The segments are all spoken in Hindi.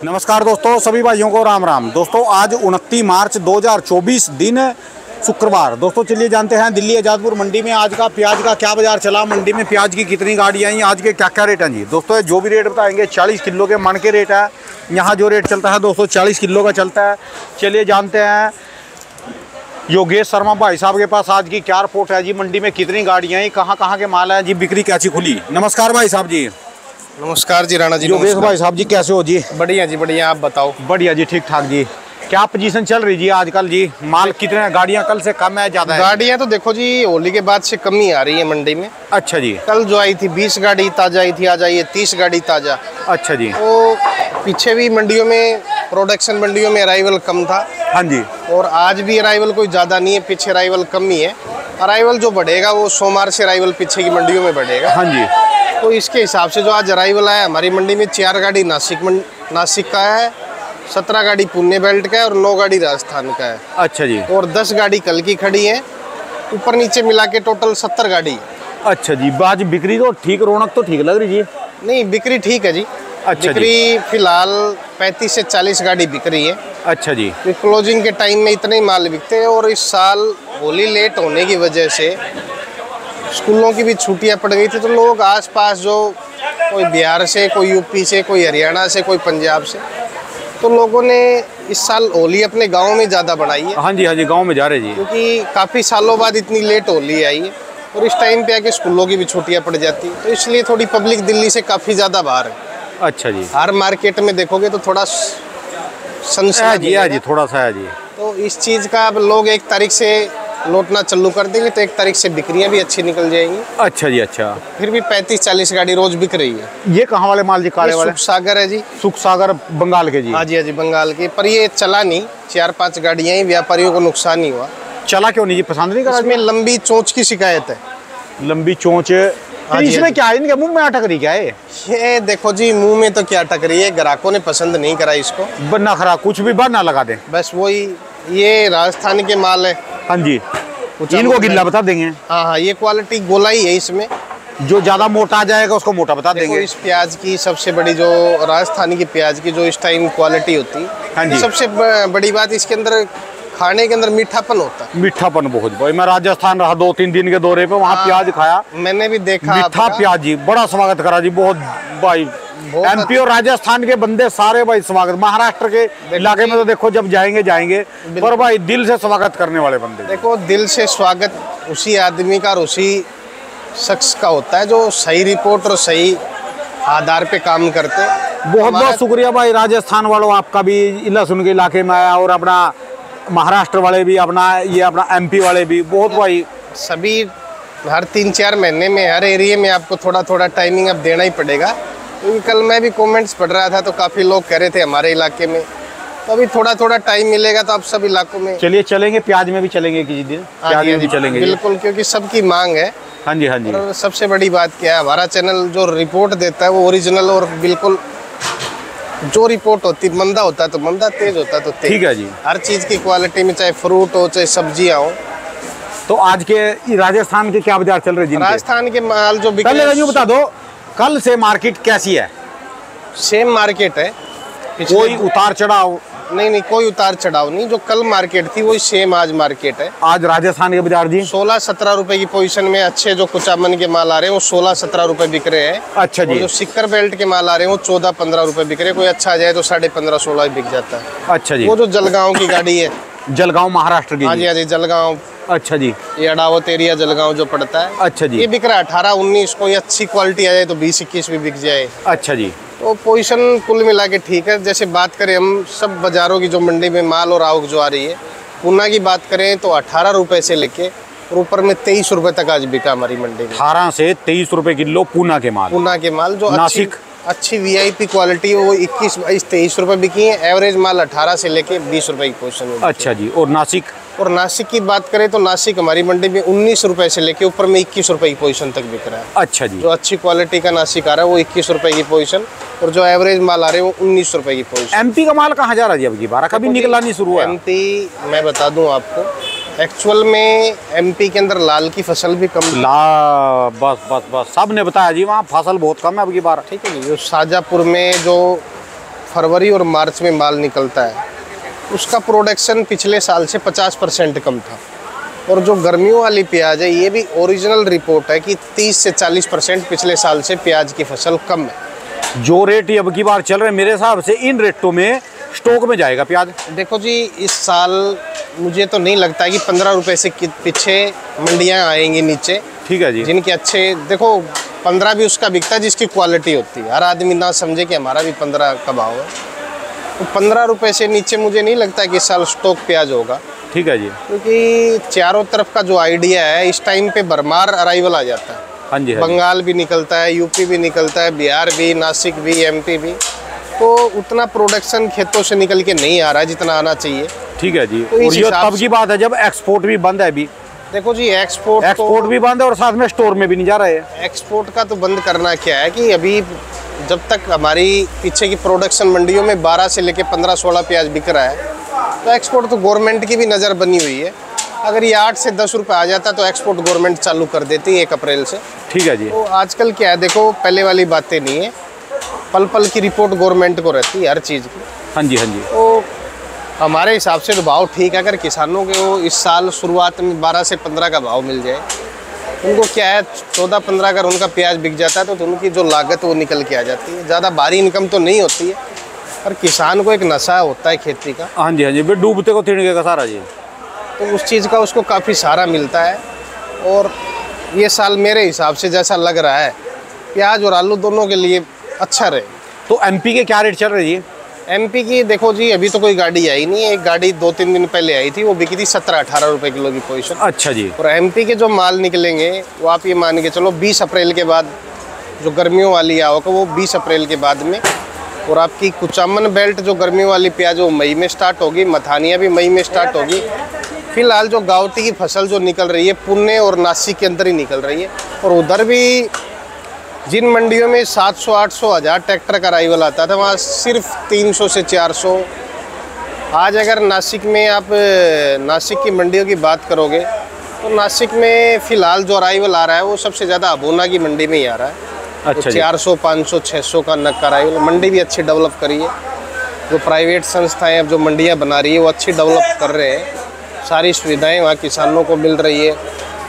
नमस्कार दोस्तों, सभी भाइयों को राम राम। दोस्तों आज 29 मार्च 2024 दिन शुक्रवार। दोस्तों चलिए जानते हैं दिल्ली आज़ादपुर मंडी में आज का प्याज का क्या बाजार चला, मंडी में प्याज की कितनी गाड़ियाँ आई, आज के क्या क्या रेट हैं जी। दोस्तों जो भी रेट बताएंगे 40 किलो के मन के रेट है। यहाँ जो रेट चलता है दोस्तों 40 किलो का चलता है। चलिए जानते हैं योगेश शर्मा भाई साहब के पास आज की क्या रिपोर्ट है जी। मंडी में कितनी गाड़ियाँ आई, कहाँ के माल है जी, बिक्री कैसी खुली। नमस्कार भाई साहब जी। नमस्कार जी राणा जी। योगेश भाई साहब जी कैसे हो जी? बढ़िया जी बढ़िया, आप बताओ। बढ़िया जी, ठीक ठाक जी। क्या पोजीशन चल रही जी आजकल जी? माल कितने गाड़ियां कल से कम है ज्यादा है? गाड़ियां तो देखो जी होली के बाद से कम ही आ रही है मंडी में। अच्छा जी। कल जो आई थी 20 गाड़ी ताजा आई थी, आज आई है 30 गाड़ी ताजा। अच्छा जी। तो पीछे भी मंडियों में प्रोडक्शन मंडियों में अराइवल कम था। हाँ जी। और आज भी अराइवल कोई ज्यादा नहीं है, पीछे अराइवल कम ही है। अराइवल जो बढ़ेगा वो सोमवार से अराइवल पीछे की मंडियों में बढ़ेगा। हाँ जी। तो इसके हिसाब से जो आज अराइवल आया हमारी मंडी में 4 गाड़ी नासिक का है, 17 गाड़ी पुणे बेल्ट का है और 9 गाड़ी राजस्थान का है। अच्छा जी। और 10 गाड़ी कल की खड़ी है, ऊपर नीचे मिला के टोटल 70 गाड़ी। अच्छा जी। आज बिक्री तो ठीक, रौनक तो ठीक लग रही जी? नहीं बिक्री ठीक है जी। अच्छा बिक्री फिलहाल 35 से 40 गाड़ी बिक रही है। अच्छा जी। तो क्लोजिंग के टाइम में इतने ही माल बिकते हैं। और इस साल होली लेट होने की वजह से स्कूलों की भी छुट्टियां पड़ गई थी, तो लोग आसपास जो कोई बिहार से, कोई यूपी से, कोई हरियाणा से, कोई पंजाब से, तो लोगों ने इस साल होली अपने गांव में ज़्यादा बनाई है। हाँ जी गांव में जा रहे जी, क्योंकि काफ़ी सालों बाद इतनी लेट होली आई है और इस टाइम पे आके स्कूलों की भी छुट्टियां पड़ जाती है, तो इसलिए थोड़ी पब्लिक दिल्ली से काफ़ी ज़्यादा बाहर है। अच्छा जी। हर मार्केट में देखोगे तो थोड़ा सनसना जी थोड़ा सा है जी। तो इस चीज़ का अब लोग 1 तारीख से लौटना चालू कर देंगे, तो 1 तारीख से बिक्रियां भी अच्छी निकल जाएंगी। अच्छा जी। अच्छा। फिर भी 35-40 गाड़ी रोज बिक रही है। ये कहाँ वाले माल जी? काले वाले? सुख सागर है जी। सुख सागर बंगाल के जी? हाँ जी बंगाल की। पर ये चला नहीं, 4-5 गाड़ियां ही, व्यापारियों को नुकसान नहीं हुआ। चला क्यों नहीं जी? पसंद नहीं करा? इसमें लंबी चोंच की शिकायत है। लंबी चोंच? इसमें क्या है, इनके मुंह में अटक रही क्या है? ये देखो जी मुंह में तो क्या अटक रही है, ग्राहकों ने पसंद नहीं करा इसको। बनना खरा कुछ भी बना लगा दे बस वही। ये राजस्थान के माल है। हाँ जी। इनको गिल्ला बता देंगे। हाँ ये क्वालिटी गोला ही है। इसमें जो ज्यादा मोटा आ जाएगा उसको मोटा बता देंगे। इस प्याज की सबसे बड़ी जो राजस्थानी की प्याज की जो इस टाइम क्वालिटी होती है, हाँ जी, सबसे बड़ी बात इसके अंदर खाने के अंदर मीठापन होता है। मीठापन बहुत भाई। मैं राजस्थान रहा 2-3 दिन के दौरे पे, वहाँ प्याज खाया, मैंने भी देखा। मीठा प्याज जी, बड़ा स्वागत करा जी बहुत भाई। एमपी और राजस्थान के बंदे सारे भाई स्वागत। महाराष्ट्र के इलाके में तो देखो जब जाएंगे पर भाई दिल से स्वागत करने वाले बंदे। देखो दिल से स्वागत उसी आदमी का और उसी शख्स का होता है जो सही रिपोर्ट और सही आधार पे काम करते। बहुत बहुत शुक्रिया भाई राजस्थान वालों, आपका भी लहसुन के इलाके में आया, और अपना महाराष्ट्र वाले भी, अपना एमपी वाले भी बहुत भाई। सभी हर 3-4 महीने में हर एरिया में आपको थोड़ा थोड़ा टाइमिंग अब देना ही पड़ेगा। क्योंकि कल मैं भी कमेंट्स पढ़ रहा था तो काफ़ी लोग कह रहे थे हमारे इलाके में, तो अभी थोड़ा थोड़ा टाइम मिलेगा तो आप सब इलाकों में। चलिए चलेंगे, प्याज में भी चलेंगे किसी दिन, प्याज में भी चलेंगे बिल्कुल, क्योंकि सबकी मांग है। हाँ जी हाँ जी। और सबसे बड़ी बात क्या है, हमारा चैनल जो रिपोर्ट देता है वो ओरिजिनल और बिल्कुल जो रिपोर्ट होती, मंदा होता है तो मंदा, तेज होता है तो तेज। ठीक है जी। हर चीज़ की क्वालिटी में, चाहे फ्रूट हो चाहे सब्जियाँ हो। तो आज के राजस्थान के क्या बाजार चल रहे हैं? राजस्थान के माल जो बिक रहे हैं बता दो, कल से मार्केट कैसी है? सेम मार्केट है, कोई उतार चढ़ाव नहीं, कोई उतार चढ़ाव नहीं। जो कल मार्केट थी वही सेम आज मार्केट है। आज राजस्थान के बाजार जी 16-17 रुपए की पोजीशन में अच्छे जो कुचामन के माल आ रहे हैं वो 16-17 रुपए बिक रहे हैं। अच्छा जी। जो सिक्कर बेल्ट के माल आ रहे हैं वो 14-15 रुपए बिक रहे हैं। कोई अच्छा आ जाए तो 15.5-16 बिक जाता है। अच्छा जी। वो जो जलगांव की गाड़ी है, जलगांव महाराष्ट्र की? हाँ जी जलगांव। अच्छा जी। ये अडावत एरिया जलगांव जो पड़ता है। अच्छा जी। ये बिक रहा है 18-19। कोई अच्छी क्वालिटी आ जाए तो 20-21 भी बिक जाए। अच्छा जी। तो पोजीशन कुल मिला के ठीक है। जैसे बात करें हम सब बाजारों की जो मंडी में माल और आवक जो आ रही है, पूना की बात करें तो 18 रुपए से लेके और ऊपर में 23 रुपए तक आज बिका हमारी मंडी में। 18 से 23 रुपए किलो पूना के माल जो नासिक अच्छी VIP क्वालिटी वो 21-22-23 रुपए बिकी है। एवरेज माल 18 से लेके 20 रुपए की पोजीशन में। अच्छा जी। और नासिक की बात करें तो नासिक हमारी मंडी में 19 रुपए से लेके ऊपर में 21 रुपए की पोजीशन तक बिक रहा है। अच्छा जी। जो अच्छी क्वालिटी का नासिक आ रहा है वो 21 रुपए की पोजीशन, और जो एवरेज माल आ रहे हैं वो 19 रुपए की पोजीशन। एमपी का माल कहाँ जा रहा है अब की बार? कभी निकला नहीं शुरू हुआ? एमपी मैं बता दूं आपको, एक्चुअल में एमपी के अंदर लाल की फसल भी कम। बस सब ने बताया जी वहाँ फसल बहुत कम है अब की बार। ठीक है जी। जो शाजापुर में जो फरवरी और मार्च में माल निकलता है उसका प्रोडक्शन पिछले साल से 50% कम था। और जो गर्मियों वाली प्याज है ये भी ओरिजिनल रिपोर्ट है कि 30 से 40% पिछले साल से प्याज की फसल कम है। जो रेट ये अब की बार चल रहे हैं मेरे हिसाब से इन रेटों में स्टॉक में जाएगा प्याज। देखो जी इस साल मुझे तो नहीं लगता कि 15 रुपये से पीछे मंडियाँ आएंगी नीचे। ठीक है जी। जिनके अच्छे देखो 15 भी उसका बिकता है जिसकी क्वालिटी होती है। हर आदमी ना समझे कि हमारा भी 15 का भाव है, तो 15 रुपये से नीचे मुझे नहीं लगता कि इस साल स्टॉक प्याज होगा। ठीक है जी। क्योंकि चारों तरफ का जो आइडिया है इस टाइम पे भरमार अराइवल आ जाता है। हाँ जी। बंगाल भी निकलता है, यूपी भी निकलता है, बिहार भी, नासिक भी, एमपी भी। तो उतना प्रोडक्शन खेतों से निकल के नहीं आ रहा है जितना आना चाहिए। ठीक है जी। तो और ये तब की बात है जब एक्सपोर्ट भी बंद है अभी। देखो जी एक्सपोर्ट भी बंद है और साथ में स्टोर में भी नहीं जा रहा है। एक्सपोर्ट का तो बंद करना क्या है कि अभी जब तक हमारी पीछे की प्रोडक्शन मंडियों में 12 से लेके 15-16 प्याज बिक रहा है तो एक्सपोर्ट तो गवर्नमेंट की भी नज़र बनी हुई है। अगर ये 8 से 10 रुपये आ जाता तो एक्सपोर्ट गवर्नमेंट चालू कर देती है 1 अप्रैल से। ठीक है जी। तो आजकल क्या है देखो पहले वाली बातें नहीं है, पल पल की रिपोर्ट गवर्नमेंट को रहती है हर चीज़ की। हाँ जी। हाँ जी। तो हमारे हिसाब से तो भाव ठीक है। अगर किसानों को इस साल शुरुआत में 12 से 15 का भाव मिल जाए, उनको क्या है 14-15 अगर उनका प्याज बिक जाता है तो उनकी जो लागत वो निकल के आ जाती है। ज़्यादा भारी इनकम तो नहीं होती है पर किसान को एक नशा होता है खेती का। हाँ जी। हाँ जी। डूबते को तिनके का सारा जी। तो उस चीज़ का उसको काफ़ी सहारा मिलता है। और ये साल मेरे हिसाब से जैसा लग रहा है प्याज और आलू दोनों के लिए अच्छा रहे। तो एमपी के क्या रेट चल रहे जी? एमपी की देखो जी अभी तो कोई गाड़ी आई नहीं है। एक गाड़ी 2-3 दिन पहले आई थी, वो बिकी थी 17-18 रुपये किलो की पोजीशन। अच्छा जी। और एमपी के जो माल निकलेंगे वो आप ये मान के चलो 20 अप्रैल के बाद जो गर्मियों वाली आवक है वो 20 अप्रैल के बाद में। और आपकी कुचामन बेल्ट जो गर्मियों वाली प्याज वो मई में स्टार्ट होगी, मथानिया भी मई में स्टार्ट होगी। फिलहाल जो गावती की फसल जो निकल रही है पुणे और नासिक के अंदर ही निकल रही है। और उधर भी जिन मंडियों में 700, 800, 1000 ट्रैक्टर का अराइवल आता था वहाँ सिर्फ 300 से 400। आज अगर नासिक में आप नासिक की मंडियों की बात करोगे तो नासिक में फ़िलहाल जो अराइवल आ रहा है वो सबसे ज़्यादा अबोना की मंडी में ही आ रहा है। अच्छा। तो 400, 500, 600 का नग का अराइवल। मंडी भी अच्छी डेवलप करी है। जो प्राइवेट संस्थाएँ अब जो मंडियाँ बना रही है वो अच्छी डेवलप कर रहे हैं। सारी सुविधाएँ वहाँ किसानों को मिल रही है।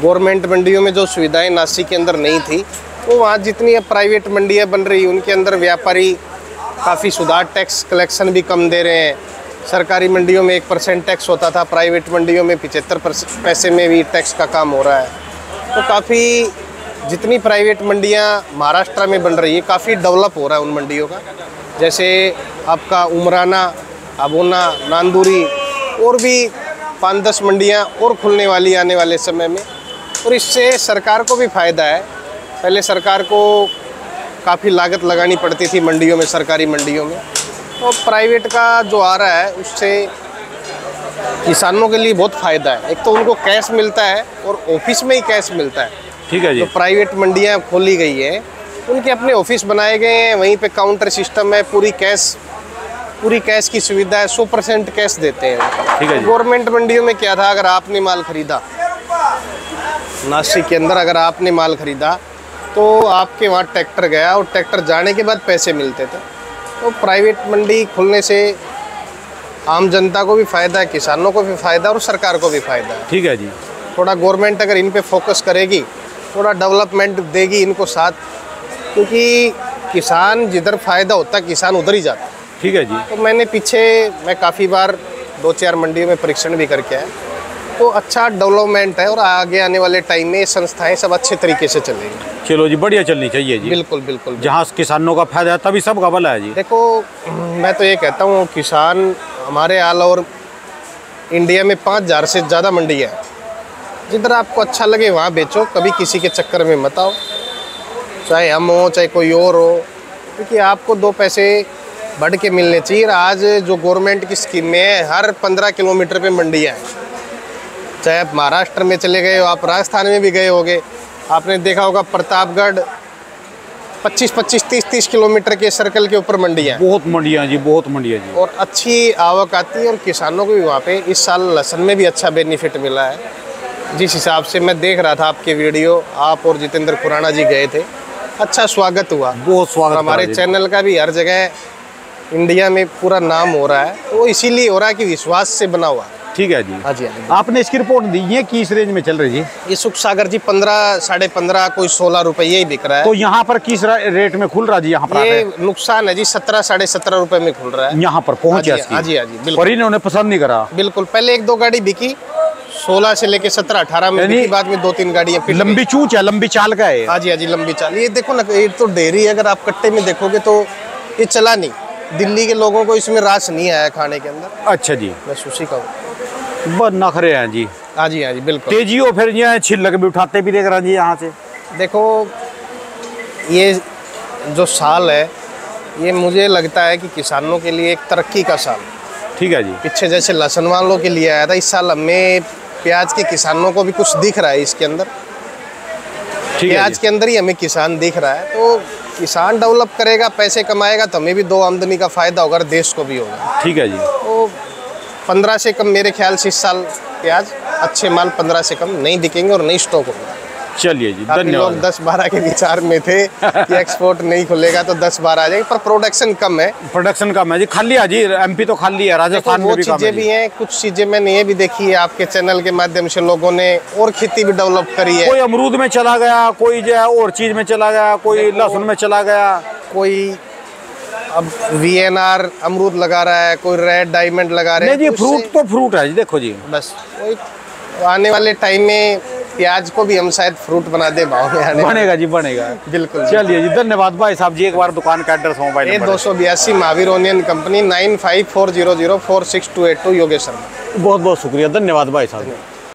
गवर्नमेंट मंडियों में जो सुविधाएँ नासिक के अंदर नहीं थी वो वहाँ जितनी अब प्राइवेट मंडियाँ बन रही उनके अंदर व्यापारी काफ़ी सुधार, टैक्स कलेक्शन भी कम दे रहे हैं। सरकारी मंडियों में 1% टैक्स होता था, प्राइवेट मंडियों में 75 पैसे में भी टैक्स का काम हो रहा है। तो काफ़ी जितनी प्राइवेट मंडियाँ महाराष्ट्र में बन रही है काफ़ी डेवलप हो रहा है उन मंडियों का। जैसे आपका उमराना, अबोना, नांदूरी और भी 5-10 मंडियाँ और खुलने वाली आने वाले समय में। और इससे सरकार को भी फ़ायदा है। पहले सरकार को काफ़ी लागत लगानी पड़ती थी मंडियों में, सरकारी मंडियों में। तो प्राइवेट का जो आ रहा है उससे किसानों के लिए बहुत फ़ायदा है। एक तो उनको कैश मिलता है और ऑफिस में ही कैश मिलता है। ठीक है जी। जो प्राइवेट मंडियाँ खोली गई हैं उनके अपने ऑफिस बनाए गए हैं, वहीं पे काउंटर सिस्टम है, पूरी कैश की सुविधा है, 100% कैश देते हैं। ठीक है जी। गवर्नमेंट मंडियों में क्या था, अगर आपने माल खरीदा नासिक के अंदर, अगर आपने माल खरीदा तो आपके वहाँ ट्रैक्टर गया और ट्रैक्टर जाने के बाद पैसे मिलते थे। तो प्राइवेट मंडी खुलने से आम जनता को भी फ़ायदा है, किसानों को भी फ़ायदा और सरकार को भी फ़ायदा है। ठीक है जी। थोड़ा गवर्नमेंट अगर इन पे फोकस करेगी, थोड़ा डेवलपमेंट देगी इनको साथ, क्योंकि किसान जिधर फ़ायदा होता है किसान उधर ही जाता है। ठीक है जी। तो मैं काफ़ी बार 2-4 मंडियों में परीक्षण भी करके आया। तो अच्छा डेवलपमेंट है और आगे आने वाले टाइम में ये संस्थाएं सब अच्छे तरीके से चलेंगी। चलो जी, बढ़िया चलनी चाहिए जी। बिल्कुल बिल्कुल। जहाँ किसानों का फायदा है तभी सबका भला है जी। देखो मैं तो ये कहता हूँ किसान हमारे ऑल ओवर इंडिया में 5000 से ज़्यादा मंडियाँ हैं। जिधर आपको अच्छा लगे वहाँ बेचो, कभी किसी के चक्कर में मत आओ, चाहे हम हो चाहे कोई और हो, क्योंकि आपको 2 पैसे बढ़ के मिलने चाहिए। आज जो गवर्नमेंट की स्कीम में है हर 15 किलोमीटर पे मंडियाँ हैं। चाहे आप महाराष्ट्र में चले गए हो, आप राजस्थान में भी गए होगे, आपने देखा होगा प्रतापगढ़ 25-25, 30-30 किलोमीटर के सर्कल के ऊपर मंडियाँ। बहुत मंडियाँ जी, बहुत मंडियाँ जी। और अच्छी आवक आती है और किसानों को भी वहाँ पे इस साल लहसुन में भी अच्छा बेनिफिट मिला है। जिस हिसाब से मैं देख रहा था आपके वीडियो, आप और जितेंद्र खुराना जी गए थे, अच्छा स्वागत हुआ, बहुत स्वागत। हमारे चैनल का भी हर जगह इंडिया में पूरा नाम हो रहा है, तो वो इसीलिए हो रहा है कि विश्वास से बना हुआ है। ठीक है जी। हाँ जी, हाँ जी। आपने इसकी रिपोर्ट दी है, किस रेंज में चल रही जी? ये सुख सागर जी 15, 15.5, कोई 16 रुपए ही बिक रहा है। तो यहाँ पर किस रेट में खुल रहा जी? यहाँ पर ये नुकसान है जी, 17, 17.5 रुपए में खुल रहा है। यहाँ पर पहुँचे इसकी? हाँ जी, हाँ जी, बिल्कुल। और इन्होंने पसंद नहीं करा? बिल्कुल, पहले 1-2 गाड़ी बिकी, 16 से लेके 17, 18 में बिकी, बाद में 2-3 गाड़ियाँ फिर लंबी चूच है, लंबी चाल का है। हाँ जी, हाँ जी, लंबी चाल। ये देखो ना, ये तो डेयरी है, अगर आप कट्टे में देखोगे तो ये चला नहीं। दिल्ली के लोगों को इसमें रास नहीं आया खाने के अंदर। अच्छा जी, बस उसी का। बस नखरे हैं जी। हाँ जी, हाँ जी, बिल्कुल। तेजी हो फिर ये छिलक भी उठाते भी देख रहा जी यहाँ से। देखो, ये जो साल है, ये मुझे लगता है कि किसानों के लिए एक तरक्की का साल। ठीक है जी। पीछे जैसे लहसुन वालों के लिए आया था, इस साल हमें प्याज के किसानों को भी कुछ दिख रहा है इसके अंदर। ठीक है प्याज जी। के अंदर ही हमें किसान दिख रहा है। तो किसान डेवलप करेगा, पैसे कमाएगा, तो हमें भी 2 आमदनी का फायदा होगा, देश को भी होगा। ठीक है जी। तो 15 से कम मेरे ख्याल से इस साल प्याज अच्छे माल 15 से कम नहीं दिखेंगे और नहीं स्टॉक होगा। चलिए जी, काफी धन्यवाद। लोग 10-12 के विचार में थे कि एक्सपोर्ट नहीं खुलेगा तो 10-12 आ जाएंगे, पर प्रोडक्शन कम है। प्रोडक्शन कम है जी, खाली है जी, एमपी तो खाली है, राजस्थान में वो भी कम है चीज़ें जी। भी हैं, कुछ चीज़ें मैंने ये भी देखी है आपके चैनल के माध्यम से, लोगों ने और खेती भी डेवलप करी है। कोई अमरूद में चला गया, कोई जो है और चीज में चला गया, कोई लहसुन में चला गया, कोई अब VNR अमरूद लगा रहा है, कोई रेड डायमंड लगा रहे नहीं हैं। जी, फ्रूट तो फ्रूट है जी, देखो जी। बस वही, आने वाले टाइम में प्याज को भी हम शायद फ्रूट बना दे, भाव में आने बनेगा जी, बनेगा। बिल्कुल। चलिए जी, धन्यवाद भाई साहब जी। एक बार दुकान का एड्रेस, मोबाइल ये number. 282 Mahavir onion company, 9540046282, Yogesh Sharma. बहुत बहुत शुक्रिया, धन्यवाद भाई साहब।